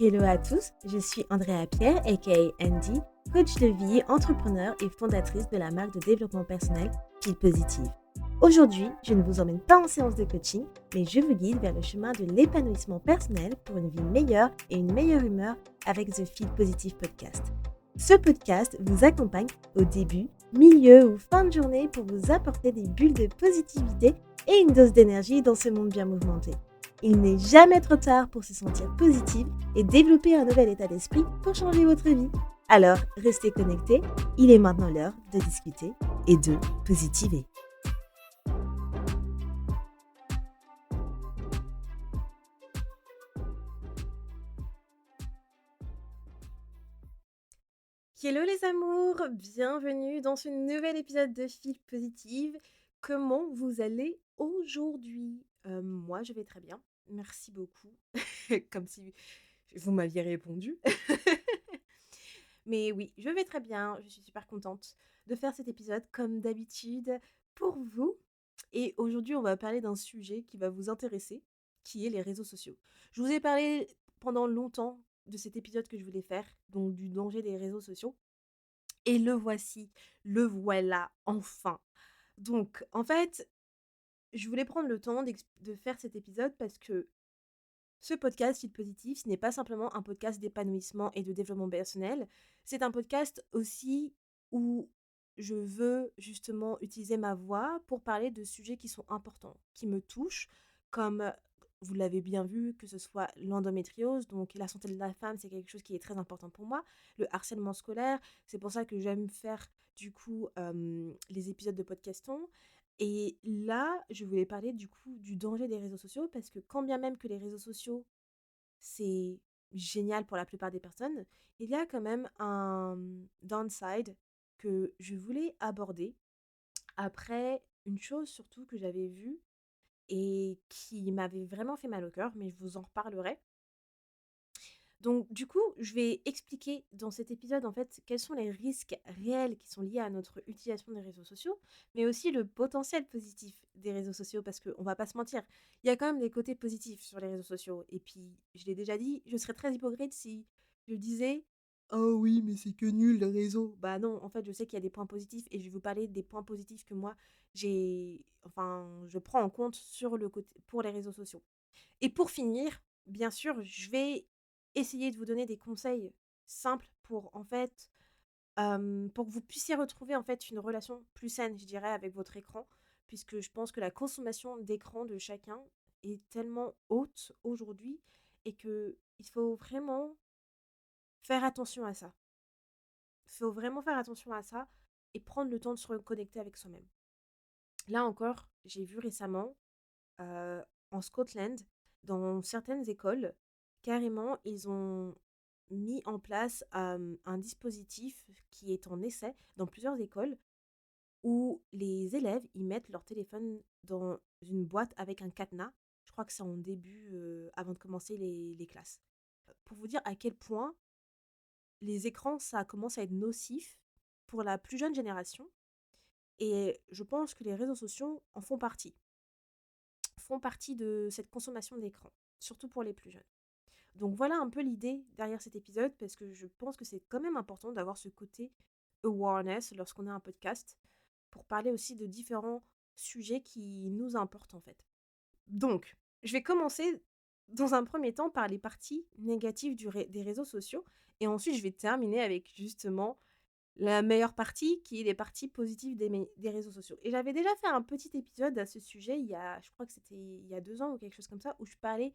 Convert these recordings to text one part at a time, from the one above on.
Hello à tous, je suis Andrea Pierre, aka Andy, coach de vie, entrepreneur et fondatrice de la marque de développement personnel Feel Positive. Aujourd'hui, je ne vous emmène pas en séance de coaching, mais je vous guide vers le chemin de l'épanouissement personnel pour une vie meilleure et une meilleure humeur avec The Feel Positive Podcast. Ce podcast vous accompagne au début, milieu ou fin de journée pour vous apporter des bulles de positivité et une dose d'énergie dans ce monde bien mouvementé. Il n'est jamais trop tard pour se sentir positive et développer un nouvel état d'esprit pour changer votre vie. Alors, restez connectés, il est maintenant l'heure de discuter et de positiver. Hello les amours, bienvenue dans ce nouvel épisode de Feel Positive. Comment vous allez aujourd'hui? Moi je vais très bien, merci beaucoup, comme si vous m'aviez répondu. Mais oui, je vais très bien, je suis super contente de faire cet épisode comme d'habitude pour vous. Et aujourd'hui, on va parler d'un sujet qui va vous intéresser, qui est les réseaux sociaux. Je vous ai parlé pendant longtemps de cet épisode que je voulais faire, donc du danger des réseaux sociaux. Et le voici, le voilà, enfin. Donc, en fait, je voulais prendre le temps de faire cet épisode parce que ce podcast Feel Positif, ce n'est pas simplement un podcast d'épanouissement et de développement personnel, c'est un podcast aussi où je veux justement utiliser ma voix pour parler de sujets qui sont importants, qui me touchent, comme vous l'avez bien vu, que ce soit l'endométriose, donc la santé de la femme, c'est quelque chose qui est très important pour moi, le harcèlement scolaire, c'est pour ça que j'aime faire du coup les épisodes de podcaston. Et là, je voulais parler du coup du danger des réseaux sociaux parce que quand bien même que les réseaux sociaux, c'est génial pour la plupart des personnes, il y a quand même un downside que je voulais aborder après une chose surtout que j'avais vue et qui m'avait vraiment fait mal au cœur, mais je vous en reparlerai. Donc, du coup, je vais expliquer dans cet épisode, en fait, quels sont les risques réels qui sont liés à notre utilisation des réseaux sociaux, mais aussi le potentiel positif des réseaux sociaux, parce qu'on va pas se mentir, il y a quand même des côtés positifs sur les réseaux sociaux. Et puis, je l'ai déjà dit, je serais très hypocrite si je disais «Oh oui, mais c'est que nul les réseaux». Bah non, en fait, je sais qu'il y a des points positifs et je vais vous parler des points positifs que moi, je prends en compte sur le côté, pour les réseaux sociaux. Et pour finir, bien sûr, je vais essayer de vous donner des conseils simples pour, en fait, pour que vous puissiez retrouver, en fait, une relation plus saine, je dirais, avec votre écran, puisque je pense que la consommation d'écran de chacun est tellement haute aujourd'hui et qu'il faut vraiment faire attention à ça. Il faut vraiment faire attention à ça et prendre le temps de se reconnecter avec soi-même. Là encore, j'ai vu récemment, heu, en Scotland, dans certaines écoles, carrément, ils ont mis en place, un dispositif qui est en essai dans plusieurs écoles où les élèves, ils mettent leur téléphone dans une boîte avec un cadenas. Je crois que c'est en début, avant de commencer les classes. Pour vous dire à quel point les écrans, ça commence à être nocif pour la plus jeune génération et je pense que les réseaux sociaux en font partie de cette consommation d'écran, surtout pour les plus jeunes. Donc voilà un peu l'idée derrière cet épisode, parce que je pense que c'est quand même important d'avoir ce côté awareness lorsqu'on a un podcast, pour parler aussi de différents sujets qui nous importent en fait. Donc, je vais commencer dans un premier temps par les parties négatives des réseaux sociaux, et ensuite je vais terminer avec justement la meilleure partie, qui est les parties positives des réseaux sociaux. Et j'avais déjà fait un petit épisode à ce sujet, je crois que c'était il y a 2 ans ou quelque chose comme ça, où je parlais,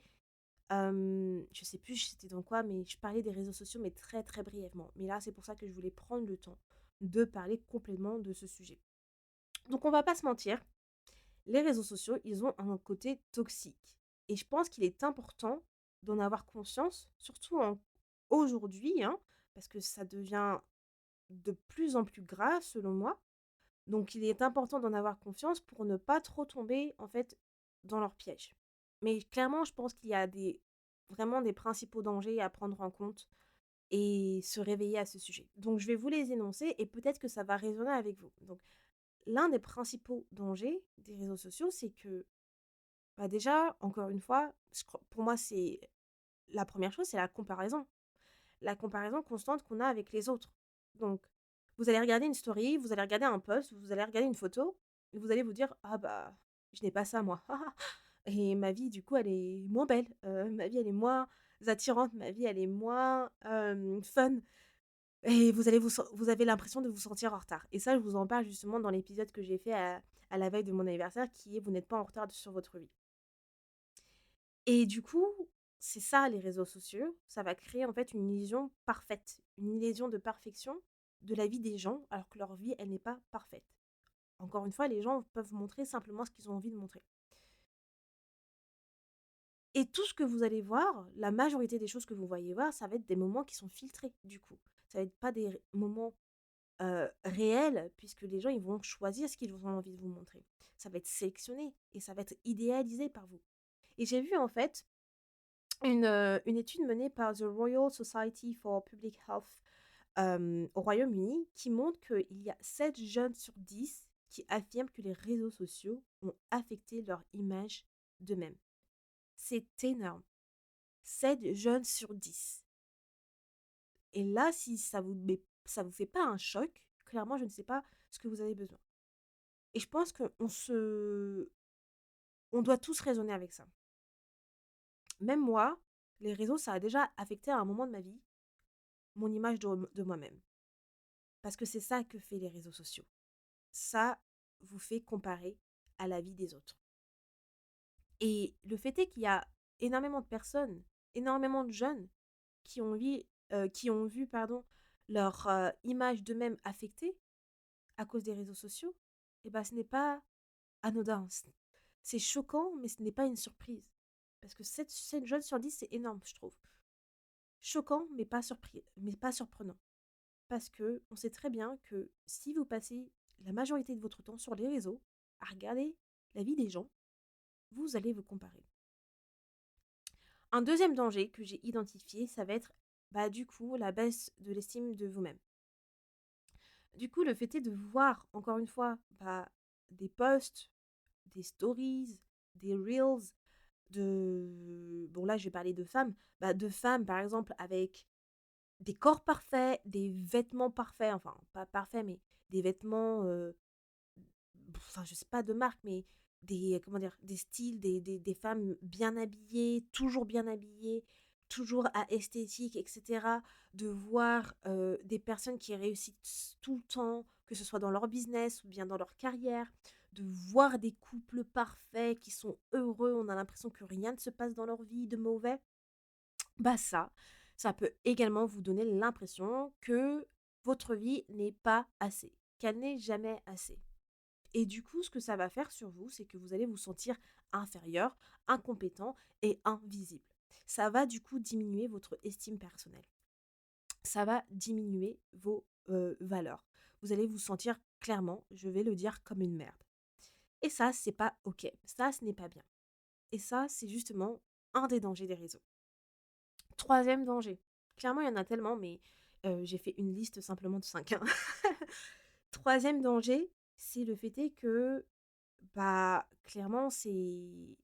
je sais plus c'était dans quoi, mais je parlais des réseaux sociaux, mais très très brièvement. Mais là, c'est pour ça que je voulais prendre le temps de parler complètement de ce sujet. Donc on va pas se mentir, les réseaux sociaux, ils ont un côté toxique. Et je pense qu'il est important d'en avoir conscience, surtout aujourd'hui, hein, parce que ça devient de plus en plus grave selon moi. Donc il est important d'en avoir confiance pour ne pas trop tomber en fait dans leur piège. Mais clairement, je pense qu'il y a vraiment des principaux dangers à prendre en compte et se réveiller à ce sujet. Donc je vais vous les énoncer et peut-être que ça va résonner avec vous. Donc l'un des principaux dangers des réseaux sociaux, c'est que bah déjà, encore une fois, pour moi, c'est la première chose, c'est la comparaison. La comparaison constante qu'on a avec les autres. Donc, vous allez regarder une story, vous allez regarder un post, vous allez regarder une photo, et vous allez vous dire: «Ah bah, je n'ai pas ça moi. Et ma vie, du coup, elle est moins belle, ma vie, elle est moins attirante, ma vie, elle est moins, fun». Et vous avez l'impression de vous sentir en retard. Et ça, je vous en parle justement dans l'épisode que j'ai fait à la veille de mon anniversaire, qui est: vous n'êtes pas en retard sur votre vie. Et du coup, c'est ça les réseaux sociaux, ça va créer en fait une illusion parfaite, une illusion de perfection de la vie des gens, alors que leur vie, elle n'est pas parfaite. Encore une fois, les gens peuvent montrer simplement ce qu'ils ont envie de montrer. Et tout ce que vous allez voir, la majorité des choses que vous voyez voir, ça va être des moments qui sont filtrés, du coup. Ça va être pas des moments réels, puisque les gens, ils vont choisir ce qu'ils ont envie de vous montrer. Ça va être sélectionné et ça va être idéalisé par vous. Et j'ai vu en fait une étude menée par The Royal Society for Public Health au Royaume-Uni qui montre qu'il y a 7 jeunes sur 10 qui affirment que les réseaux sociaux ont affecté leur image d'eux-mêmes. C'est énorme. 7 jeunes sur 10. Et là, si ça vous fait pas un choc, clairement, je ne sais pas ce que vous avez besoin. Et je pense on doit tous raisonner avec ça. Même moi, les réseaux, ça a déjà affecté à un moment de ma vie mon image de moi-même. Parce que c'est ça que fait les réseaux sociaux. Ça vous fait comparer à la vie des autres. Et le fait est qu'il y a énormément de personnes, énormément de jeunes qui ont vu pardon, leur image d'eux-mêmes affectée à cause des réseaux sociaux. Et ben, ce n'est pas anodin. C'est choquant, mais ce n'est pas une surprise. Parce que 7 jeunes sur 10, c'est énorme, je trouve. Choquant, mais pas surprenant. Parce que on sait très bien que si vous passez la majorité de votre temps sur les réseaux à regarder la vie des gens, vous allez vous comparer. Un deuxième danger que j'ai identifié, ça va être bah, du coup la baisse de l'estime de vous-même. Du coup, le fait est de voir, encore une fois, bah, des posts, des stories, des reels bon là je vais parler de femmes, bah, de femmes par exemple avec des corps parfaits, des vêtements parfaits, enfin pas parfaits, mais des vêtements enfin je sais pas de marque, mais des comment dire? Des styles, des femmes bien habillées, toujours à esthétique et cetera. De voir, des personnes qui réussissent tout le temps, que ce soit dans leur business ou bien dans leur carrière, de voir des couples parfaits qui sont heureux, on a l'impression que rien ne se passe dans leur vie de mauvais. Bah ça peut également vous donner l'impression que votre vie n'est pas assez, qu'elle n'est jamais assez. Et du coup, ce que ça va faire sur vous, c'est que vous allez vous sentir inférieur, incompétent et invisible. Ça va du coup diminuer votre estime personnelle. Ça va diminuer vos valeurs. Vous allez vous sentir clairement, je vais le dire, comme une merde. Et ça, c'est pas ok. Ça, ce n'est pas bien. Et ça, c'est justement un des dangers des réseaux. Troisième danger. Clairement, il y en a tellement, mais j'ai fait une liste simplement de 5. Troisième danger, c'est le fait est que bah, clairement, c'est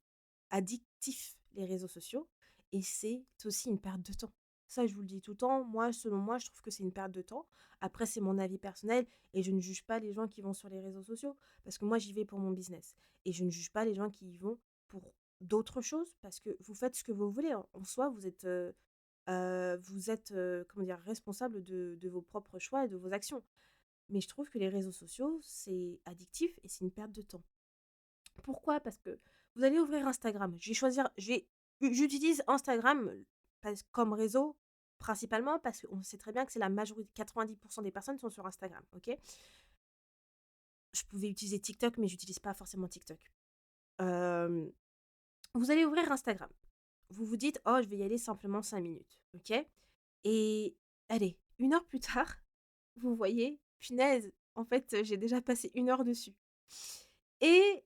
addictif, les réseaux sociaux, et c'est aussi une perte de temps. Ça, je vous le dis tout le temps. Moi, selon moi, je trouve que c'est une perte de temps. Après, c'est mon avis personnel et je ne juge pas les gens qui vont sur les réseaux sociaux parce que moi, j'y vais pour mon business. Et je ne juge pas les gens qui y vont pour d'autres choses parce que vous faites ce que vous voulez. En soi, vous êtes comment dire, responsable de vos propres choix et de vos actions. Mais je trouve que les réseaux sociaux, c'est addictif et c'est une perte de temps. Pourquoi? Parce que vous allez ouvrir Instagram. J'utilise Instagram comme réseau principalement parce qu'on sait très bien que c'est la majorité, 90% des personnes sont sur Instagram, ok? Je pouvais utiliser TikTok, mais j'utilise pas forcément TikTok. Euh, Vous allez ouvrir Instagram. Vous vous dites, oh, je vais y aller simplement 5 minutes, ok? Et allez, 1 heure plus tard, vous voyez, punaise, en fait, j'ai déjà passé 1 heure dessus. Et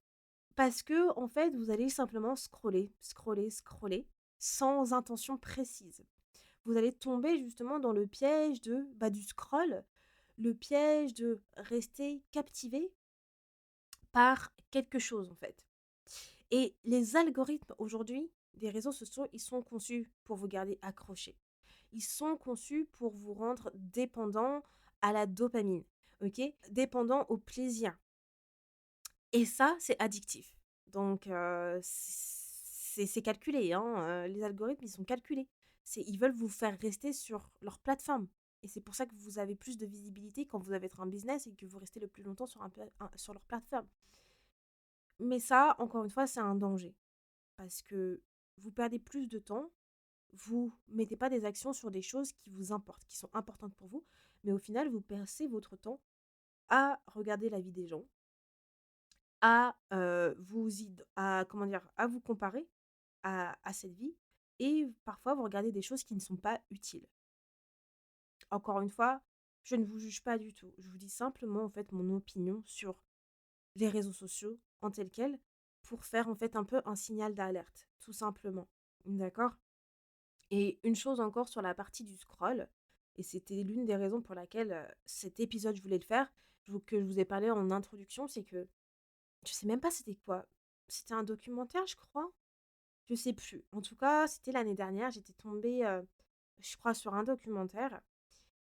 parce que, en fait, vous allez simplement scroller, scroller, scroller, sans intention précise. Vous allez tomber justement dans le piège du scroll, le piège de rester captivé par quelque chose, en fait. Et les algorithmes aujourd'hui des réseaux sociaux, ils sont conçus pour vous garder accrochés. Ils sont conçus pour vous rendre dépendant à la dopamine, OK? Dépendant au plaisir. Et ça, c'est addictif. Donc, c'est calculé, hein, les algorithmes, ils sont calculés. Ils veulent vous faire rester sur leur plateforme. Et c'est pour ça que vous avez plus de visibilité quand vous avez un business et que vous restez le plus longtemps sur leur plateforme. Mais ça, encore une fois, c'est un danger. Parce que vous perdez plus de temps, vous mettez pas des actions sur des choses qui vous importent, qui sont importantes pour vous, mais au final, vous passez votre temps à regarder la vie des gens, à, comment dire? À vous comparer à cette vie et parfois vous regardez des choses qui ne sont pas utiles. Encore une fois, je ne vous juge pas du tout. Je vous dis simplement, en fait, mon opinion sur les réseaux sociaux en tel quel pour faire, en fait, un peu un signal d'alerte, tout simplement. D'accord? Et une chose encore sur la partie du scroll, et c'était l'une des raisons pour laquelle, cet épisode, je voulais le faire, que je vous ai parlé en introduction, c'est que je sais même pas c'était quoi. C'était un documentaire, je crois? Je sais plus. En tout cas, c'était l'année dernière, j'étais tombée, je crois sur un documentaire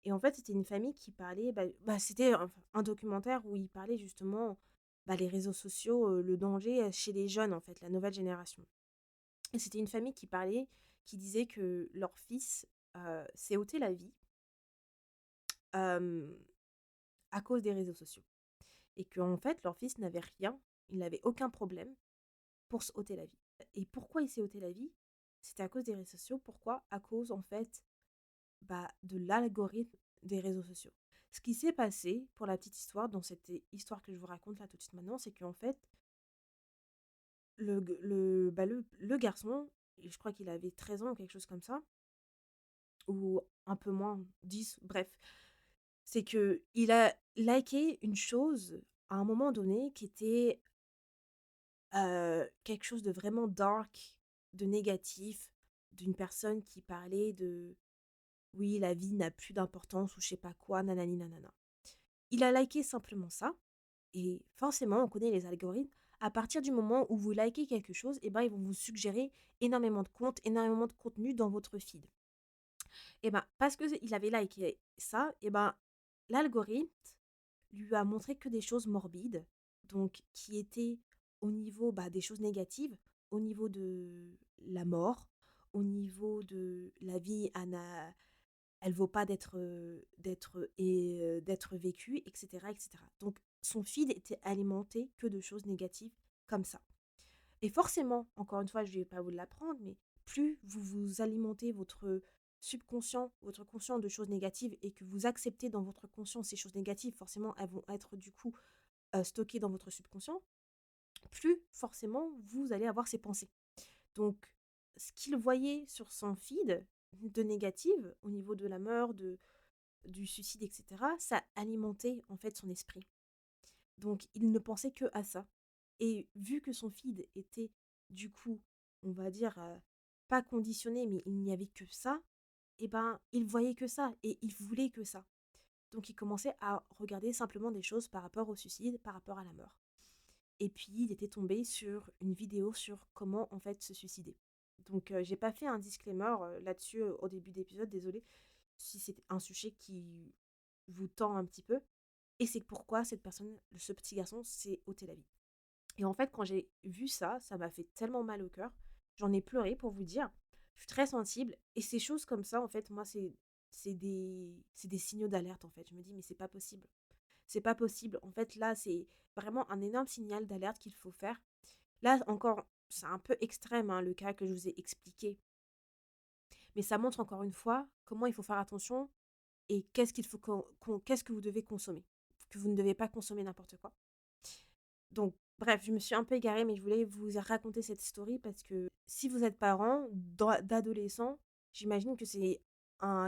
et en fait, c'était une famille qui parlait, c'était un documentaire où ils parlaient justement, les réseaux sociaux, le danger, chez les jeunes, en fait, la nouvelle génération et c'était une famille qui parlait, qui disait que leur fils, s'est ôté la vie, hem, à cause des réseaux sociaux et qu'en fait, leur fils n'avait rien, il n'avait aucun problème pour se ôter la vie. Et pourquoi il s'est ôté la vie? C'était à cause des réseaux sociaux. Pourquoi? À cause, en fait, de l'algorithme des réseaux sociaux. Ce qui s'est passé, pour la petite histoire, dans cette histoire que je vous raconte là tout de suite maintenant, c'est qu'en fait, le garçon, et je crois qu'il avait 13 ans ou quelque chose comme ça, ou un peu moins, 10, bref, c'est que il a liké une chose à un moment donné qui était quelque chose de vraiment dark, de négatif, d'une personne qui parlait de: «Oui, la vie n'a plus d'importance» ou je sais pas quoi, nanani nanana. Il a liké simplement ça et forcément, on connaît les algorithmes. À partir du moment où vous likez quelque chose et ben, ils vont vous suggérer énormément de comptes, énormément de contenu dans votre feed et ben, parce qu'il avait liké ça et ben, l'algorithme lui a montré que des choses morbides, donc qui étaient au niveau, des choses négatives, au niveau de la mort, au niveau de la vie, elle vaut pas d'être vécue, etc., etc. Donc son feed était alimenté que de choses négatives comme ça. Et forcément, encore une fois, je ne vais pas vous l'apprendre, mais plus vous vous alimentez votre subconscient, votre conscient de choses négatives et que vous acceptez dans votre conscient ces choses négatives, forcément, elles vont être du coup stockées dans votre subconscient, plus forcément vous allez avoir ces pensées. Donc, ce qu'il voyait sur son feed de négative au niveau de la mort, du suicide, etc., ça alimentait en fait son esprit. Donc, il ne pensait que à ça. Et vu que son feed était, du coup, on va dire, pas conditionné, mais il n'y avait que ça, et ben, il voyait que ça et il voulait que ça. Donc, il commençait à regarder simplement des choses par rapport au suicide, par rapport à la mort. Et puis, il était tombé sur une vidéo sur comment, en fait, se suicider. Donc, j'ai pas fait un disclaimer là-dessus au début d'épisode, désolée si c'est un sujet qui vous tend un petit peu. Et c'est pourquoi cette personne, ce petit garçon, s'est ôté la vie. Et en fait, quand j'ai vu ça, ça m'a fait tellement mal au cœur. J'en ai pleuré pour vous dire. Je suis très sensible. Et ces choses comme ça, en fait, moi, c'est des signaux d'alerte, en fait. Je me dis, mais c'est pas possible. C'est pas possible. En fait, là, c'est vraiment un énorme signal d'alerte qu'il faut faire. Là, encore, c'est un peu extrême, hein, le cas que je vous ai expliqué. Mais ça montre encore une fois comment il faut faire attention et qu'est-ce que vous devez consommer. Que vous ne devez pas consommer n'importe quoi. Donc, bref, je me suis un peu égarée, mais je voulais vous raconter cette story parce que si vous êtes parent d'adolescents, j'imagine que c'est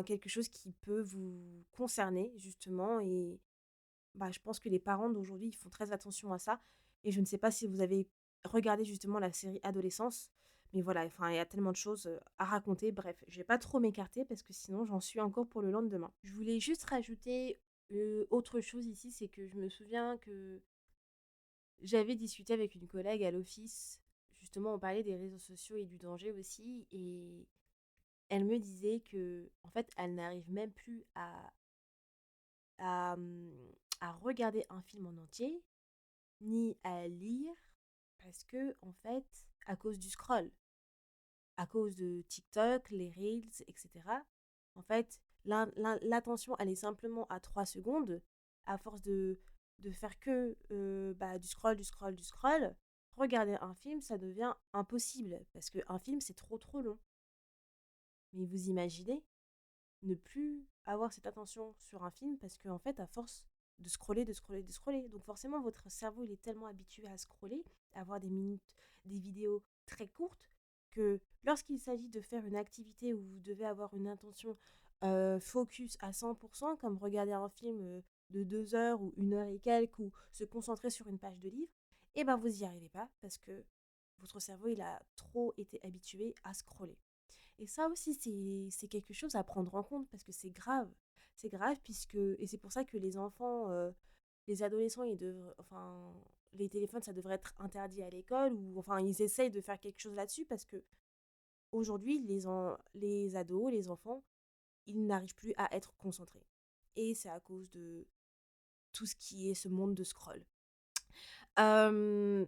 quelque chose qui peut vous concerner, justement. Et je pense que les parents d'aujourd'hui, ils font très attention à ça. Et je ne sais pas si vous avez regardé justement la série Adolescence. Mais voilà, enfin, il y a tellement de choses à raconter. Bref, je vais pas trop m'écarter parce que sinon, j'en suis encore pour le lendemain. Je voulais juste rajouter autre chose ici, c'est que je me souviens que j'avais discuté avec une collègue à l'office, justement, on parlait des réseaux sociaux et du danger aussi, et elle me disait que, en fait, elle n'arrive même plus à, à regarder un film en entier, ni à lire, parce que, en fait, à cause du scroll, à cause de TikTok, les Reels, etc. En fait, l'attention, elle est simplement à 3 secondes, à force de faire que du scroll, du scroll, du scroll. Regarder un film, ça devient impossible, parce qu'un film, c'est trop trop long. Mais vous imaginez ne plus avoir cette attention sur un film, parce qu'en fait, à force de scroller, de scroller, de scroller, donc forcément, votre cerveau, il est tellement habitué à scroller, à avoir des minutes, des vidéos très courtes, que lorsqu'il s'agit de faire une activité où vous devez avoir une intention focus à 100%, comme regarder un film de 2 heures ou 1 heure et quelques, ou se concentrer sur une page de livre, et ben vous n'y arrivez pas, parce que votre cerveau, il a trop été habitué à scroller. Et ça aussi, c'est quelque chose à prendre en compte, parce que c'est grave. C'est grave, puisque, et c'est pour ça que les enfants, les adolescents, enfin, les téléphones, ça devrait être interdit à l'école, ou enfin, ils essayent de faire quelque chose là-dessus, parce que aujourd'hui, les ados, les enfants, ils n'arrivent plus à être concentrés. Et c'est à cause de tout ce qui est ce monde de scroll. Euh,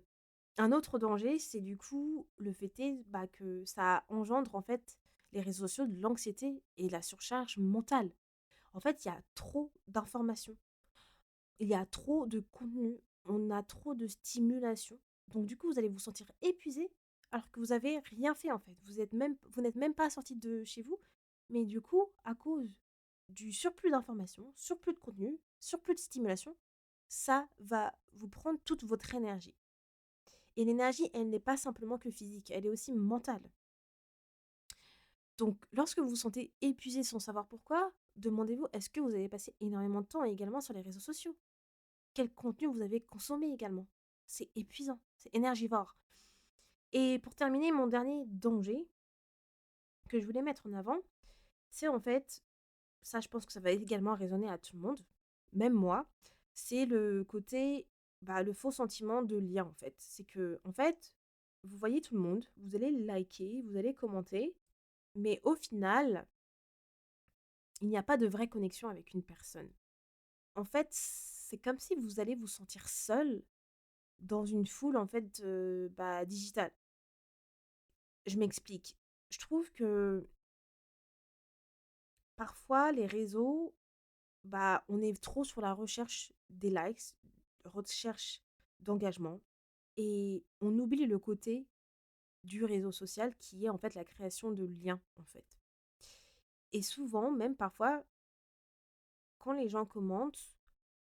un autre danger, c'est du coup le fait que ça engendre en fait les réseaux sociaux de l'anxiété et la surcharge mentale. En fait, il y a trop d'informations, il y a trop de contenu, on a trop de stimulation. Donc du coup, vous allez vous sentir épuisé alors que vous avez rien fait en fait. Vous n'êtes même pas sorti de chez vous, mais du coup, à cause du surplus d'informations, surplus de contenu, surplus de stimulation, ça va vous prendre toute votre énergie. Et l'énergie, elle n'est pas simplement que physique, elle est aussi mentale. Donc, lorsque vous vous sentez épuisé sans savoir pourquoi, demandez-vous, est-ce que vous avez passé énormément de temps également sur les réseaux sociaux? Quel contenu vous avez consommé également? C'est épuisant, c'est énergivore. Et pour terminer, mon dernier danger que je voulais mettre en avant, c'est en fait, ça je pense que ça va également résonner à tout le monde, même moi, c'est le côté, le faux sentiment de lien en fait. C'est que, en fait, vous voyez tout le monde, vous allez liker, vous allez commenter, mais au final, il n'y a pas de vraie connexion avec une personne. En fait, c'est comme si vous allez vous sentir seul dans une foule en fait digitale. Je m'explique. Je trouve que parfois les réseaux, on est trop sur la recherche des likes, recherche d'engagement, et on oublie le côté du réseau social qui est en fait la création de liens en fait. Et souvent, même parfois, quand les gens commentent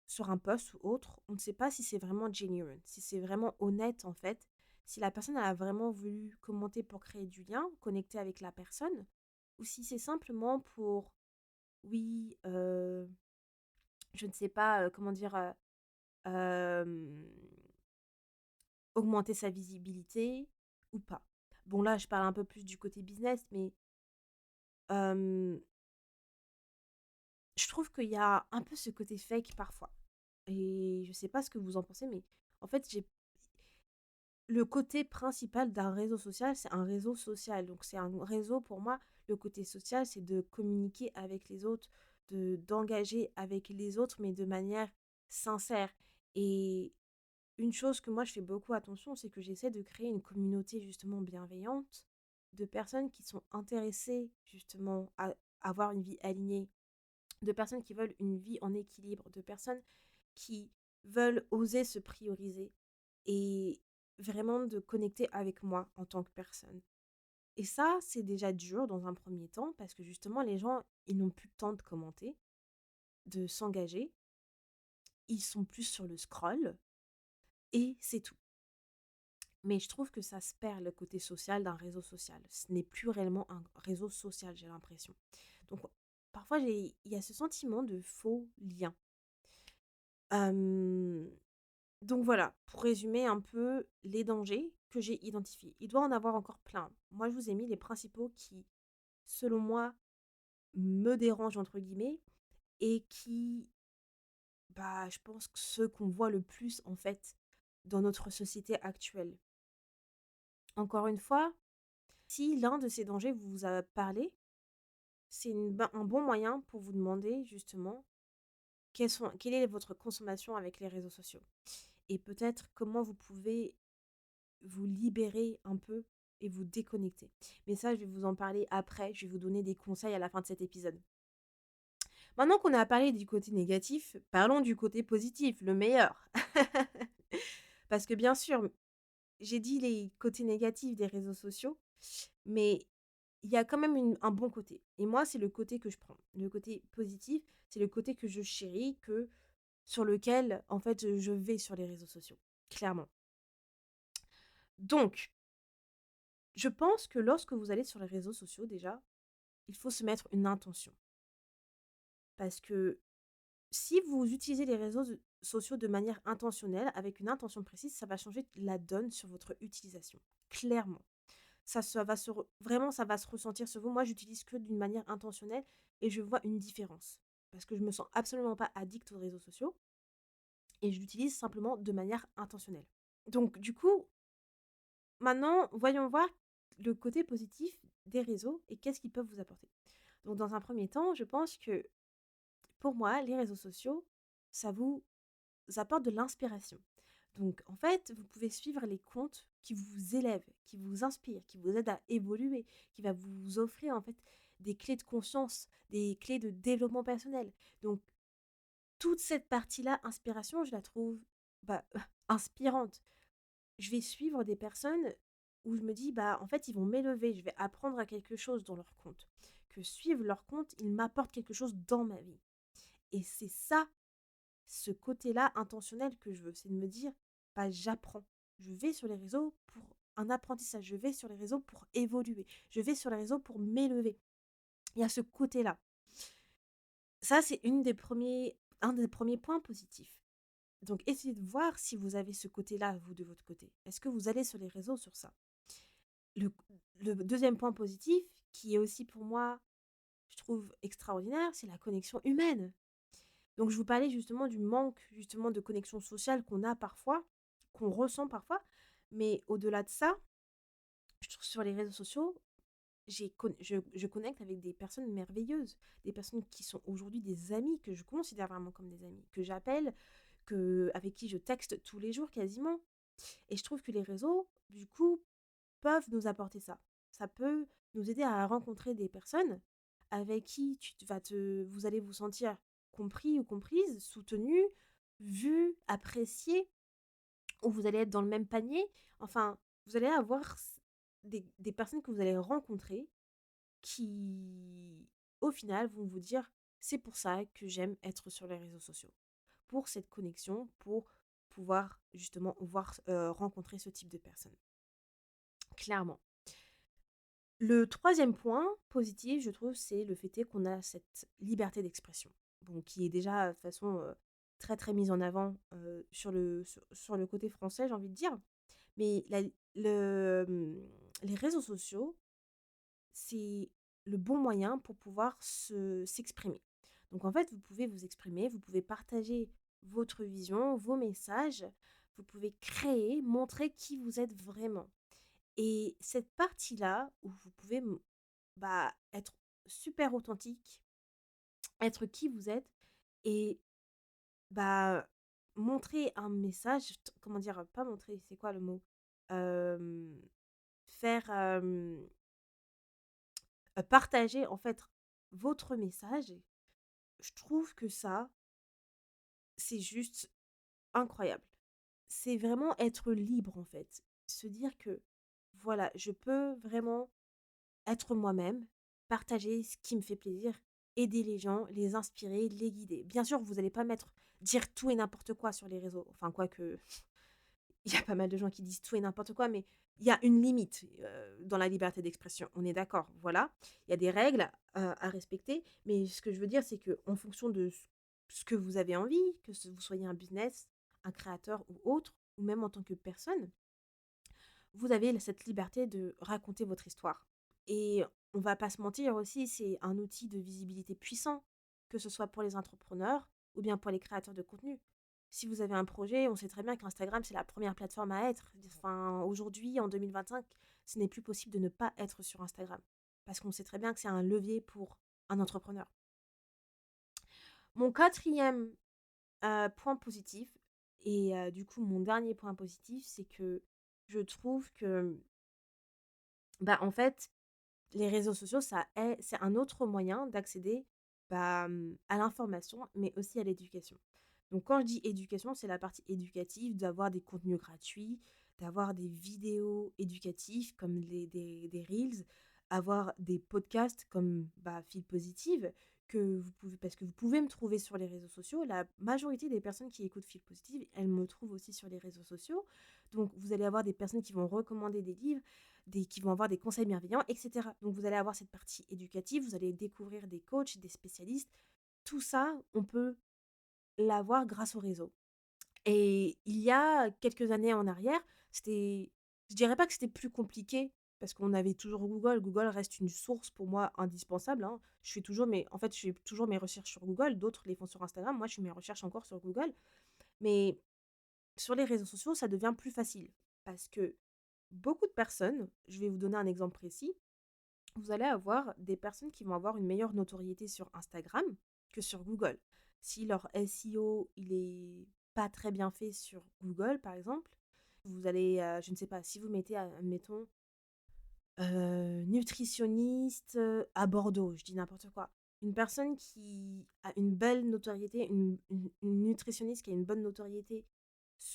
sur un post ou autre, on ne sait pas si c'est vraiment genuine, si c'est vraiment honnête en fait, si la personne a vraiment voulu commenter pour créer du lien, connecter avec la personne, ou si c'est simplement pour, oui, je ne sais pas comment dire, euh, augmenter sa visibilité ou pas. Bon là, je parle un peu plus du côté business, mais euh, je trouve qu'il y a un peu ce côté fake parfois. Et je sais pas ce que vous en pensez, mais en fait, le côté principal d'un réseau social, c'est un réseau social. Donc c'est un réseau pour moi, le côté social, c'est de communiquer avec les autres, d'engager avec les autres, mais de manière sincère. Et une chose que moi je fais beaucoup attention, c'est que j'essaie de créer une communauté justement bienveillante, de personnes qui sont intéressées justement à avoir une vie alignée, de personnes qui veulent une vie en équilibre, de personnes qui veulent oser se prioriser et vraiment de connecter avec moi en tant que personne. Et ça, c'est déjà dur dans un premier temps, parce que justement, les gens, ils n'ont plus le temps de commenter, de s'engager. Ils sont plus sur le scroll et c'est tout. Mais je trouve que ça se perd le côté social d'un réseau social. Ce n'est plus réellement un réseau social, j'ai l'impression. Donc, parfois, il y a ce sentiment de faux lien. Euh, Donc voilà, pour résumer un peu les dangers que j'ai identifiés. Il doit en avoir encore plein. Moi, je vous ai mis les principaux qui, selon moi, me dérangent, entre guillemets, et qui, je pense que ceux qu'on voit le plus, en fait, dans notre société actuelle. Encore une fois, si l'un de ces dangers vous a parlé, c'est un bon moyen pour vous demander justement quelle est votre consommation avec les réseaux sociaux et peut-être comment vous pouvez vous libérer un peu et vous déconnecter. Mais ça, je vais vous en parler après, je vais vous donner des conseils à la fin de cet épisode. Maintenant qu'on a parlé du côté négatif, parlons du côté positif, le meilleur. Parce que bien sûr, j'ai dit les côtés négatifs des réseaux sociaux, mais il y a quand même un bon côté. Et moi, c'est le côté que je prends. Le côté positif, c'est le côté que je chéris, sur lequel, en fait, je vais sur les réseaux sociaux, clairement. Donc, je pense que lorsque vous allez sur les réseaux sociaux, déjà, il faut se mettre une intention. Parce que si vous utilisez les sociaux de manière intentionnelle, avec une intention précise, ça va changer la donne sur votre utilisation. Clairement. Vraiment, ça va se ressentir sur vous. Moi, j'utilise que d'une manière intentionnelle et je vois une différence. Parce que je me sens absolument pas addict aux réseaux sociaux et je l'utilise simplement de manière intentionnelle. Donc, du coup, maintenant, voyons voir le côté positif des réseaux et qu'est-ce qu'ils peuvent vous apporter. Donc, dans un premier temps, je pense que pour moi, les réseaux sociaux, ça vous apporte de l'inspiration. Donc, en fait, vous pouvez suivre les comptes qui vous élèvent, qui vous inspirent, qui vous aident à évoluer, qui va vous offrir en fait des clés de conscience, des clés de développement personnel. Donc, toute cette partie-là, inspiration, je la trouve bah, inspirante. Je vais suivre des personnes où je me dis, bah, en fait, ils vont m'élever, je vais apprendre à quelque chose dans leur compte. Que suivre leur compte, ils m'apportent quelque chose dans ma vie. Et c'est ça, ce côté-là intentionnel que je veux, c'est de me dire, bah, j'apprends. Je vais sur les réseaux pour un apprentissage, je vais sur les réseaux pour évoluer, je vais sur les réseaux pour m'élever. Il y a ce côté-là. Ça, c'est un des premiers points positifs. Donc, essayez de voir si vous avez ce côté-là, vous, de votre côté. Est-ce que vous allez sur les réseaux sur ça? Le, le deuxième point positif, qui est aussi pour moi, je trouve extraordinaire, c'est la connexion humaine. Donc, je vous parlais justement du manque justement de connexion sociale qu'on a parfois, qu'on ressent parfois. Mais au-delà de ça, je trouve sur les réseaux sociaux, je connecte avec des personnes merveilleuses, des personnes qui sont aujourd'hui des amis, que je considère vraiment comme des amis, que j'appelle, avec qui je texte tous les jours quasiment. Et je trouve que les réseaux, du coup, peuvent nous apporter ça. Ça peut nous aider à rencontrer des personnes avec qui vous allez vous sentir compris ou comprise, soutenu, vu, apprécié, ou vous allez être dans le même panier. Enfin, vous allez avoir des personnes que vous allez rencontrer qui, au final, vont vous dire, c'est pour ça que j'aime être sur les réseaux sociaux. Pour cette connexion, pour pouvoir justement rencontrer ce type de personnes. Clairement. Le troisième point positif, je trouve, c'est le fait est qu'on a cette liberté d'expression. Bon, qui est déjà de toute façon très très mise en avant sur le côté français, j'ai envie de dire. Mais les réseaux sociaux, c'est le bon moyen pour pouvoir s'exprimer. Donc en fait, vous pouvez vous exprimer, vous pouvez partager votre vision, vos messages, vous pouvez créer, montrer qui vous êtes vraiment. Et cette partie-là, où vous pouvez être super authentique, être qui vous êtes, et bah, montrer un message, comment dire, pas montrer, c'est quoi le mot? Euh, faire partager en fait votre message, je trouve que ça, c'est juste incroyable. C'est vraiment être libre en fait. Se dire que voilà, je peux vraiment être moi-même, partager ce qui me fait plaisir, aider les gens, les inspirer, les guider. Bien sûr, vous n'allez pas dire tout et n'importe quoi sur les réseaux. Enfin, quoique, il y a pas mal de gens qui disent tout et n'importe quoi, mais il y a une limite dans la liberté d'expression. On est d'accord, voilà. Il y a des règles à respecter, mais ce que je veux dire, c'est que en fonction de ce que vous avez envie, vous soyez un business, un créateur ou autre, ou même en tant que personne, vous avez cette liberté de raconter votre histoire. Et on va pas se mentir aussi, c'est un outil de visibilité puissant, que ce soit pour les entrepreneurs ou bien pour les créateurs de contenu. Si vous avez un projet, on sait très bien qu'Instagram, c'est la première plateforme à être. Enfin, aujourd'hui, en 2025, ce n'est plus possible de ne pas être sur Instagram. Parce qu'on sait très bien que c'est un levier pour un entrepreneur. Mon quatrième point positif, et du coup, mon dernier point positif, c'est que je trouve que, bah, en fait, les réseaux sociaux, c'est un autre moyen d'accéder, à l'information, mais aussi à l'éducation. Donc quand je dis éducation, c'est la partie éducative, d'avoir des contenus gratuits, d'avoir des vidéos éducatives comme des reels, avoir des podcasts comme, Fil Positive, parce que vous pouvez me trouver sur les réseaux sociaux. La majorité des personnes qui écoutent Fil Positive, elles me trouvent aussi sur les réseaux sociaux. Donc vous allez avoir des personnes qui vont recommander des livres, qui vont avoir des conseils bienveillants, etc. Donc vous allez avoir cette partie éducative, vous allez découvrir des coachs, des spécialistes. Tout ça, on peut l'avoir grâce au réseau. Et il y a quelques années en arrière, je dirais pas que c'était plus compliqué, parce qu'on avait toujours Google. Google reste une source pour moi indispensable, hein. Je fais toujours mes recherches sur Google. D'autres les font sur Instagram. Moi, je fais mes recherches encore sur Google. Mais sur les réseaux sociaux, ça devient plus facile. Parce que beaucoup de personnes, je vais vous donner un exemple précis, vous allez avoir des personnes qui vont avoir une meilleure notoriété sur Instagram que sur Google. Si leur SEO, il est pas très bien fait sur Google, par exemple, vous allez, je ne sais pas, si vous mettez, admettons, nutritionniste à Bordeaux, je dis n'importe quoi. Une personne qui a une belle notoriété, une nutritionniste qui a une bonne notoriété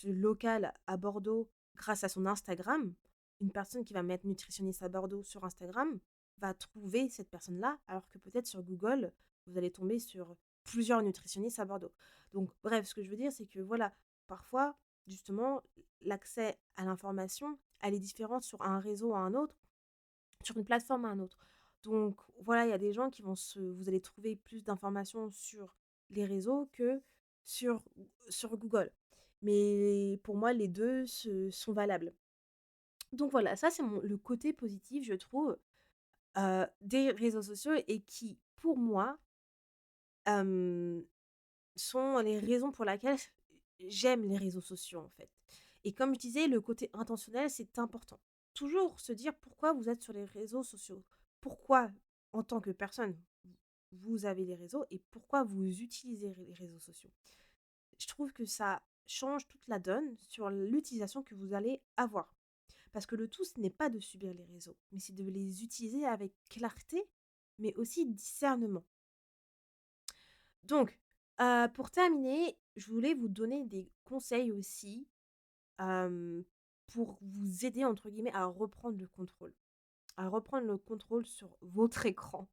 locale à Bordeaux grâce à son Instagram, une personne qui va mettre nutritionniste à Bordeaux sur Instagram va trouver cette personne-là, alors que peut-être sur Google, vous allez tomber sur plusieurs nutritionnistes à Bordeaux. Donc, bref, ce que je veux dire, c'est que voilà, parfois, justement, l'accès à l'information, elle est différente sur un réseau à un autre, sur une plateforme à un autre. Donc voilà, il y a des gens vous allez trouver plus d'informations sur les réseaux que sur, sur Google. Mais pour moi, les deux sont valables. Donc voilà, ça c'est le côté positif, je trouve, des réseaux sociaux et qui, pour moi, euh, sont les raisons pour lesquelles j'aime les réseaux sociaux en fait. Et comme je disais, le côté intentionnel, c'est important. Toujours se dire pourquoi vous êtes sur les réseaux sociaux. Pourquoi, en tant que personne, vous avez les réseaux et pourquoi vous utilisez les réseaux sociaux. Je trouve que ça change toute la donne sur l'utilisation que vous allez avoir. Parce que le tout, ce n'est pas de subir les réseaux, mais c'est de les utiliser avec clarté, mais aussi discernement. Donc, pour terminer, je voulais vous donner des conseils aussi, hem, pour vous aider entre guillemets «à reprendre le contrôle», sur votre écran.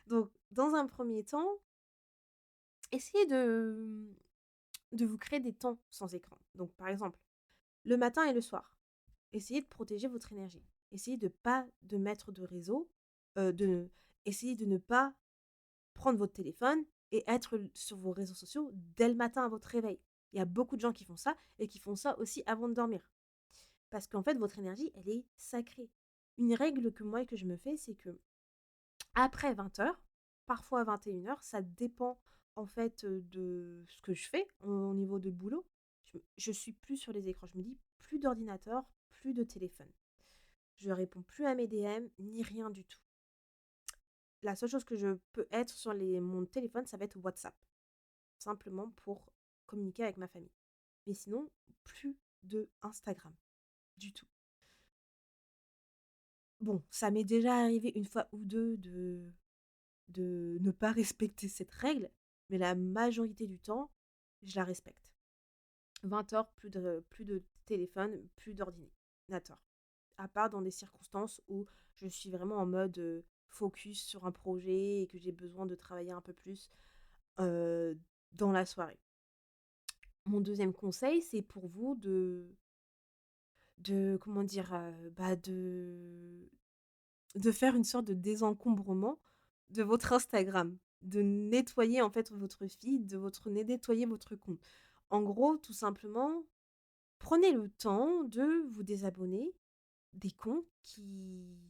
Donc, dans un premier temps, essayez de vous créer des temps sans écran. Donc, par exemple, le matin et le soir, essayez de protéger votre énergie. Essayez de mettre de réseau, de essayez de ne pas prendre votre téléphone et être sur vos réseaux sociaux dès le matin à votre réveil. Il y a beaucoup de gens qui font ça et qui font ça aussi avant de dormir. Parce qu'en fait, votre énergie, elle est sacrée. Une règle que moi que je me fais, c'est que après 20 heures, parfois 21 heures, ça dépend en fait de ce que je fais au niveau de boulot. Je suis plus sur les écrans. Je me dis plus d'ordinateur, plus de téléphone. Je réponds plus à mes DM ni rien du tout. La seule chose que je peux être sur mon téléphone, ça va être WhatsApp. Simplement pour communiquer avec ma famille. Mais sinon, plus de Instagram. Du tout. Bon, ça m'est déjà arrivé une fois ou deux de ne pas respecter cette règle, mais la majorité du temps, je la respecte. 20 heures, plus de téléphone, plus d'ordinateur. À part dans des circonstances où je suis vraiment en mode focus sur un projet et que j'ai besoin de travailler un peu plus euh, dans la soirée. Mon deuxième conseil, c'est pour vous comment dire, de faire une sorte de désencombrement de votre Instagram, de nettoyer en fait votre feed, nettoyer votre compte. En gros, tout simplement, prenez le temps de vous désabonner des comptes qui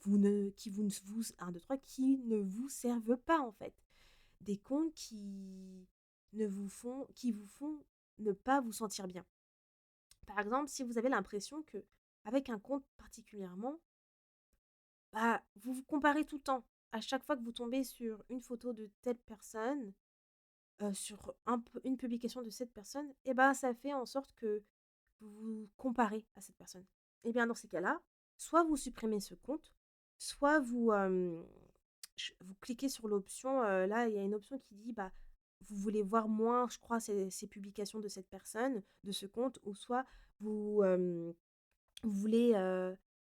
ne vous servent pas en fait. Des comptes qui vous font ne pas vous sentir bien. Par exemple, si vous avez l'impression que avec un compte particulièrement, bah, vous vous comparez tout le temps. À chaque fois que vous tombez sur une photo de telle personne, sur une publication de cette personne, et ben ça fait en sorte que vous vous comparez à cette personne. Et bien dans ces cas-là, soit vous supprimez ce compte, soit vous cliquez sur l'option, là il y a une option qui dit, bah, vous voulez voir moins, je crois, ces publications de cette personne, de ce compte, ou soit vous voulez,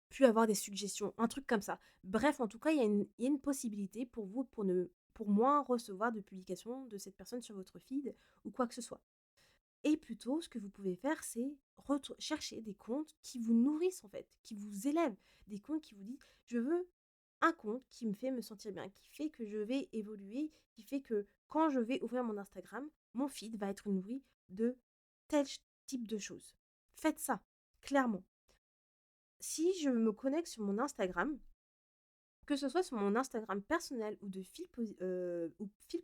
plus avoir des suggestions, un truc comme ça. Bref, en tout cas, il y a une possibilité pour vous pour moins recevoir de publications de cette personne sur votre feed ou quoi que ce soit. Et plutôt, ce que vous pouvez faire, c'est chercher des comptes qui vous nourrissent en fait, qui vous élèvent, des comptes qui vous disent: «Je veux un compte qui me fait me sentir bien, qui fait que je vais évoluer, qui fait que quand je vais ouvrir mon Instagram, mon feed va être nourri de tel type de choses». Faites ça, clairement. Si je me connecte sur mon Instagram, que ce soit sur mon Instagram personnel ou de fil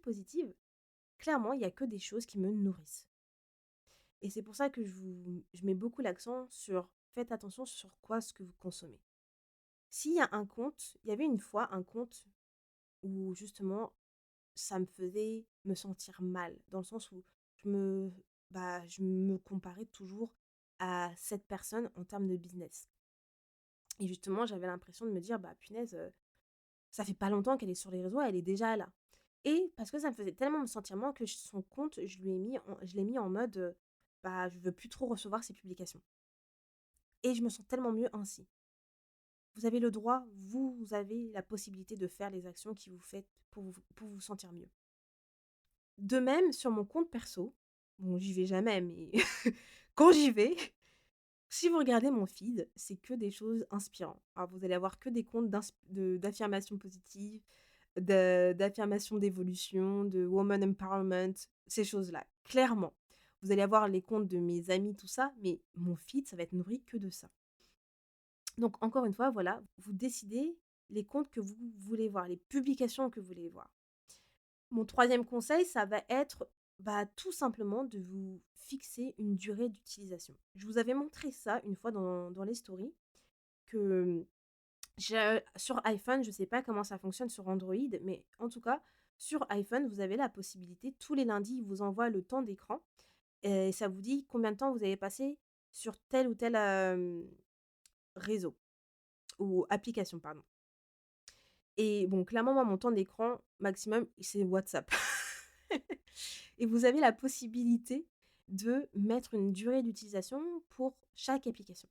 positive, clairement, il y a que des choses qui me nourrissent. Et c'est pour ça que je mets beaucoup l'accent sur faites attention sur quoi ce que vous consommez. S'il y a un compte, il y avait une fois un compte où justement ça me faisait me sentir mal, dans le sens où je me, je me comparais toujours à cette personne en termes de business. Et justement, j'avais l'impression de me dire, bah punaise, ça fait pas longtemps qu'elle est sur les réseaux, elle est déjà là. Et parce que ça me faisait tellement me sentir mal que son compte, je l'ai mis en mode, bah, je veux plus trop recevoir ses publications. Et je me sens tellement mieux ainsi. Vous avez le droit, vous avez la possibilité de faire les actions qui vous faites pour vous sentir mieux. De même, sur mon compte perso, bon, j'y vais jamais, mais quand j'y vais, si vous regardez mon feed, c'est que des choses inspirantes. Alors, vous allez avoir que des comptes d'affirmations positives, d'affirmation d'évolution, de woman empowerment, ces choses-là, clairement. Vous allez avoir les comptes de mes amis, tout ça, mais mon feed, ça va être nourri que de ça. Donc encore une fois, voilà, vous décidez les comptes que vous voulez voir, les publications que vous voulez voir. Mon troisième conseil, ça va être, bah, tout simplement de vous fixer une durée d'utilisation. Je vous avais montré ça une fois dans les stories, que sur iPhone, je ne sais pas comment ça fonctionne sur Android, mais en tout cas, sur iPhone, vous avez la possibilité, tous les lundis, il vous envoie le temps d'écran et ça vous dit combien de temps vous avez passé sur tel ou tel réseau ou application, pardon. Et bon, clairement, moi, mon temps d'écran maximum, c'est WhatsApp. Et vous avez la possibilité de mettre une durée d'utilisation pour chaque application.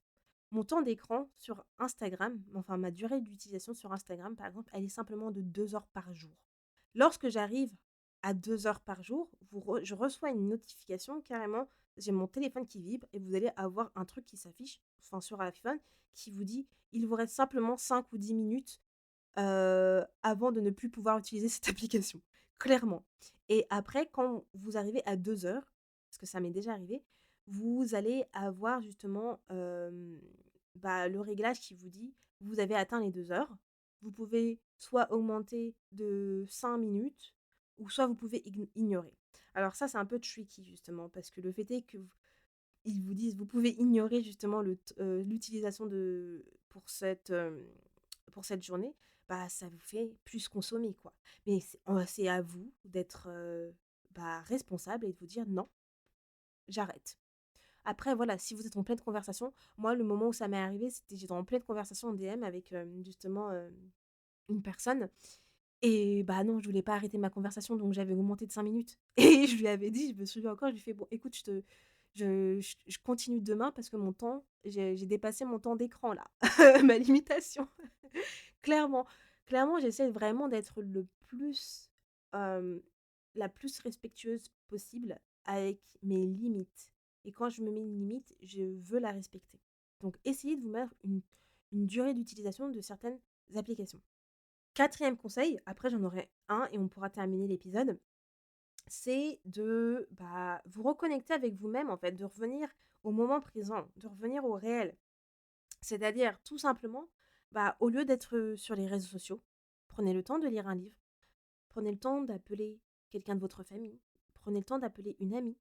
Mon temps d'écran sur Instagram, enfin ma durée d'utilisation sur Instagram, par exemple, elle est simplement de 2 heures par jour. Lorsque j'arrive à 2 heures par jour, je reçois une notification carrément, j'ai mon téléphone qui vibre et vous allez avoir un truc qui s'affiche, enfin sur iPhone, qui vous dit: «Il vous reste simplement 5 ou 10 minutes avant de ne plus pouvoir utiliser cette application, clairement. Et après quand vous arrivez à 2 heures, parce que ça m'est déjà arrivé, vous allez avoir justement, bah, le réglage qui vous dit: «Vous avez atteint les 2 heures». Vous pouvez soit augmenter de 5 minutes ou soit vous pouvez ignorer. Alors ça, c'est un peu tricky justement parce que le fait est que ils vous disent: «Vous pouvez ignorer justement l'utilisation de pour cette journée», bah, ça vous fait plus consommer, quoi. Mais c'est à vous d'être, bah, responsable et de vous dire: «Non, j'arrête». Après voilà, si vous êtes en pleine conversation, moi le moment où ça m'est arrivé, j'étais en pleine conversation en DM avec, justement, une personne et bah, non, je voulais pas arrêter ma conversation donc j'avais augmenté de 5 minutes et je lui avais dit, je me souviens encore, je lui ai fait: «Bon écoute, je continue demain parce que j'ai dépassé mon temps d'écran là, ma limitation». Clairement, clairement, j'essaie vraiment d'être hem, la plus respectueuse possible avec mes limites et quand je me mets une limite, je veux la respecter. Donc essayez de vous mettre une durée d'utilisation de certaines applications. Quatrième conseil, après j'en aurai un et on pourra terminer l'épisode, c'est de, bah, vous reconnecter avec vous-même en fait, de revenir au moment présent, de revenir au réel. C'est-à-dire tout simplement, bah, au lieu d'être, sur les réseaux sociaux, prenez le temps de lire un livre, prenez le temps d'appeler quelqu'un de votre famille, prenez le temps d'appeler une amie,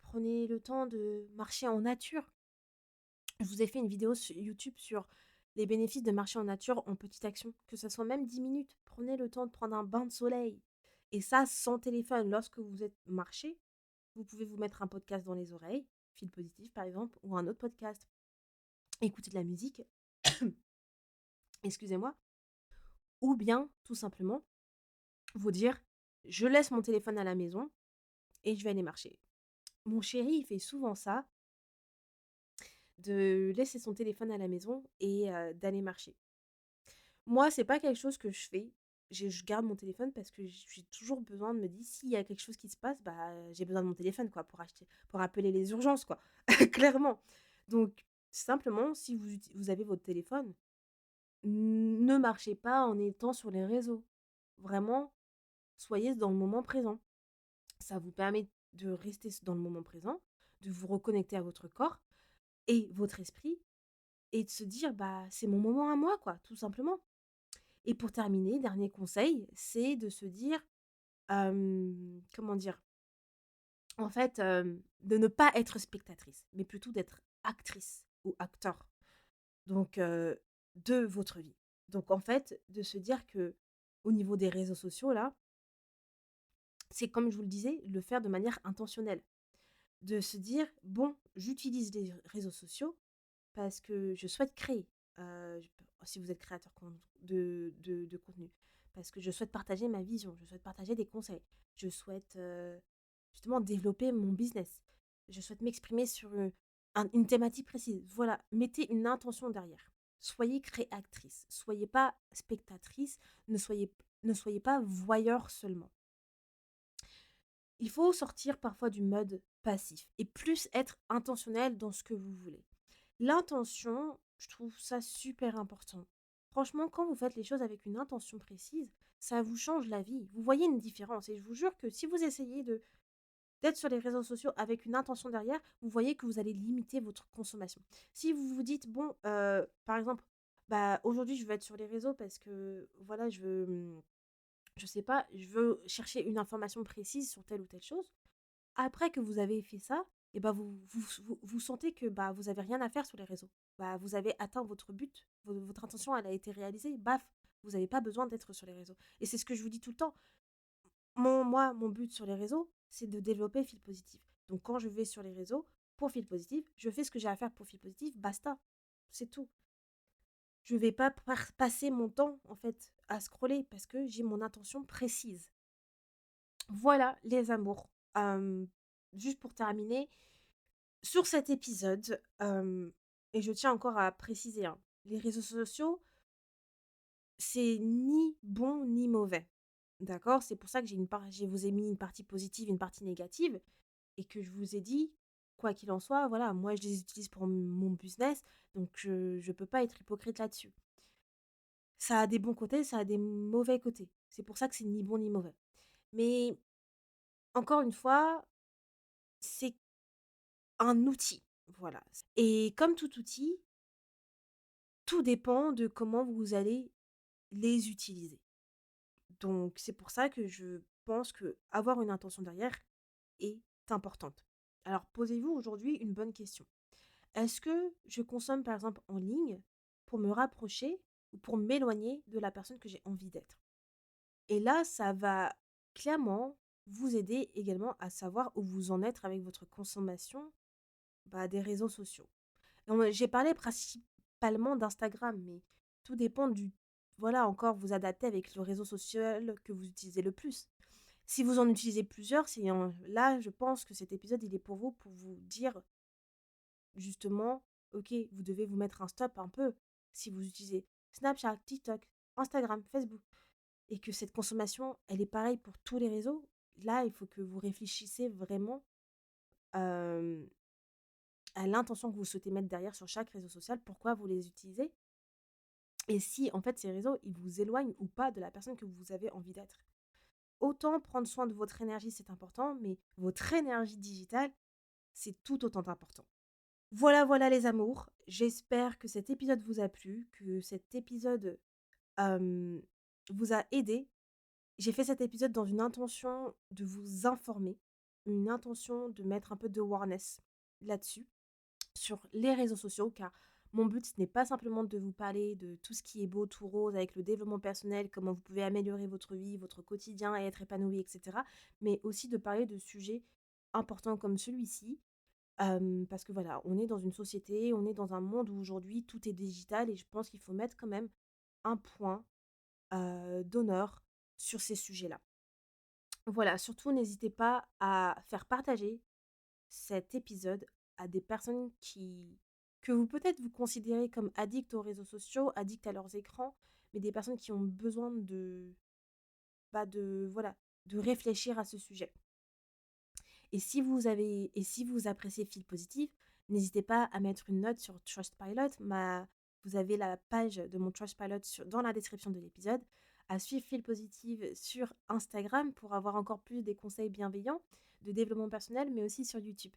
prenez le temps de marcher en nature. Je vous ai fait une vidéo sur YouTube sur les bénéfices de marcher en nature en petite action, que ça soit même 10 minutes. Prenez le temps de prendre un bain de soleil. Et ça, sans téléphone, lorsque vous êtes marché, vous pouvez vous mettre un podcast dans les oreilles, Fil Positif par exemple, ou un autre podcast. Écouter de la musique, excusez-moi. Ou bien, tout simplement, vous dire, je laisse mon téléphone à la maison et je vais aller marcher. Mon chéri, il fait souvent ça, de laisser son téléphone à la maison et d'aller marcher. Moi, c'est pas quelque chose que je fais. Je garde mon téléphone parce que j'ai toujours besoin de me dire s'il y a quelque chose qui se passe, bah, j'ai besoin de mon téléphone quoi pour appeler les urgences quoi, clairement. Donc simplement, si vous avez votre téléphone, ne marchez pas en étant sur les réseaux. Vraiment, soyez dans le moment présent. Ça vous permet de rester dans le moment présent, de vous reconnecter à votre corps et votre esprit et de se dire: «Bah, c'est mon moment à moi quoi», tout simplement. Et pour terminer, dernier conseil, c'est de se dire, comment dire? En fait, de ne pas être spectatrice, mais plutôt d'être actrice ou acteur, donc de votre vie. Donc en fait, de se dire que au niveau des réseaux sociaux là, c'est comme je vous le disais, le faire de manière intentionnelle. De se dire: «Bon, j'utilise les réseaux sociaux parce que je souhaite créer», je si vous êtes créateur de contenu, parce que je souhaite partager ma vision, je souhaite partager des conseils, je souhaite, justement développer mon business, je souhaite m'exprimer sur, une thématique précise. Voilà, mettez une intention derrière. Soyez créatrice, soyez pas spectatrice, ne soyez pas voyeur seulement. Il faut sortir parfois du mode passif et plus être intentionnel dans ce que vous voulez. L'intention, je trouve ça super important. Franchement, quand vous faites les choses avec une intention précise, ça vous change la vie. Vous voyez une différence. Et je vous jure que si vous essayez d'être sur les réseaux sociaux avec une intention derrière, vous voyez que vous allez limiter votre consommation. Si vous vous dites, bon, par exemple, bah, aujourd'hui, je veux être sur les réseaux parce que, voilà, je sais pas, je veux chercher une information précise sur telle ou telle chose. Après que vous avez fait ça, et bah, vous sentez que, bah, vous avez rien à faire sur les réseaux. Bah, vous avez atteint votre but, votre intention, elle a été réalisée, baf, vous avez pas besoin d'être sur les réseaux. Et c'est ce que je vous dis tout le temps. Mon but sur les réseaux, c'est de développer Fil Positif. Donc quand je vais sur les réseaux, pour Fil Positif, je fais ce que j'ai à faire pour Fil Positif, basta. C'est tout. Je vais pas passer mon temps, en fait, à scroller parce que j'ai mon intention précise. Voilà, les amours. Juste pour terminer, sur cet épisode, et je tiens encore à préciser, hein, les réseaux sociaux, c'est ni bon ni mauvais. D'accord? C'est pour ça que je vous ai mis une partie positive, une partie négative, et que je vous ai dit, quoi qu'il en soit, voilà, moi je les utilise pour mon business, donc je peux pas être hypocrite là-dessus. Ça a des bons côtés, ça a des mauvais côtés. C'est pour ça que c'est ni bon ni mauvais. Mais encore une fois, c'est un outil, voilà. Et comme tout outil, tout dépend de comment vous allez les utiliser. Donc c'est pour ça que je pense que avoir une intention derrière est importante. Alors posez-vous aujourd'hui une bonne question. Est-ce que je consomme par exemple en ligne pour me rapprocher ou pour m'éloigner de la personne que j'ai envie d'être? Et là, ça va clairement vous aider également à savoir où vous en êtes avec votre consommation, bah, des réseaux sociaux. J'ai parlé principalement d'Instagram, mais tout dépend du voilà, encore vous adapter avec le réseau social que vous utilisez le plus. Si vous en utilisez plusieurs, là, je pense que cet épisode, il est pour vous, pour vous dire justement, OK, vous devez vous mettre un stop un peu. Si vous utilisez Snapchat, TikTok, Instagram, Facebook, et que cette consommation, elle est pareille pour tous les réseaux, là, il faut que vous réfléchissiez vraiment, hem à l'intention que vous souhaitez mettre derrière sur chaque réseau social, pourquoi vous les utilisez et si en fait ces réseaux, ils vous éloignent ou pas de la personne que vous avez envie d'être. Autant prendre soin de votre énergie, c'est important, mais votre énergie digitale, c'est tout autant important. Voilà, voilà les amours. J'espère que cet épisode vous a plu, que cet épisode vous a aidé. J'ai fait cet épisode dans une intention de vous informer. une intention de mettre un peu d'awareness là-dessus, sur les réseaux sociaux, car mon but, ce n'est pas simplement de vous parler de tout ce qui est beau, tout rose, avec le développement personnel, comment vous pouvez améliorer votre vie, votre quotidien et être épanoui, etc. Mais aussi de parler de sujets importants comme celui-ci, parce que voilà, on est dans une société, on est dans un monde où aujourd'hui tout est digital et je pense qu'il faut mettre quand même un point d'honneur sur ces sujets-là. Voilà, surtout n'hésitez pas à faire partager cet épisode à des personnes que vous peut-être vous considérez comme addicts aux réseaux sociaux, addicts à leurs écrans, mais des personnes qui ont besoin voilà, de réfléchir à ce sujet. Et si vous appréciez Feel Positive, n'hésitez pas à mettre une note sur Trustpilot. Vous avez la page de mon Trustpilot dans la description de l'épisode. À suivre Feel Positive sur Instagram pour avoir encore plus des conseils bienveillants de développement personnel, mais aussi sur YouTube.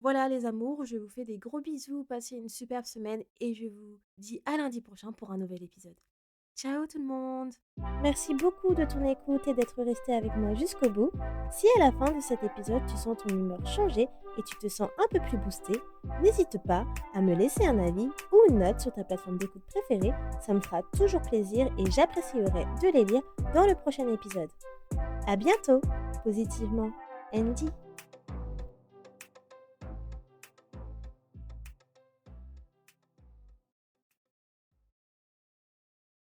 Voilà les amours, je vous fais des gros bisous, passez une superbe semaine et je vous dis à lundi prochain pour un nouvel épisode. Ciao tout le monde! Merci beaucoup de ton écoute et d'être resté avec moi jusqu'au bout. Si à la fin de cet épisode tu sens ton humeur changer et tu te sens un peu plus boosté, n'hésite pas à me laisser un avis ou une note sur ta plateforme d'écoute préférée, ça me fera toujours plaisir et j'apprécierai de les lire dans le prochain épisode. À bientôt, positivement, Andy.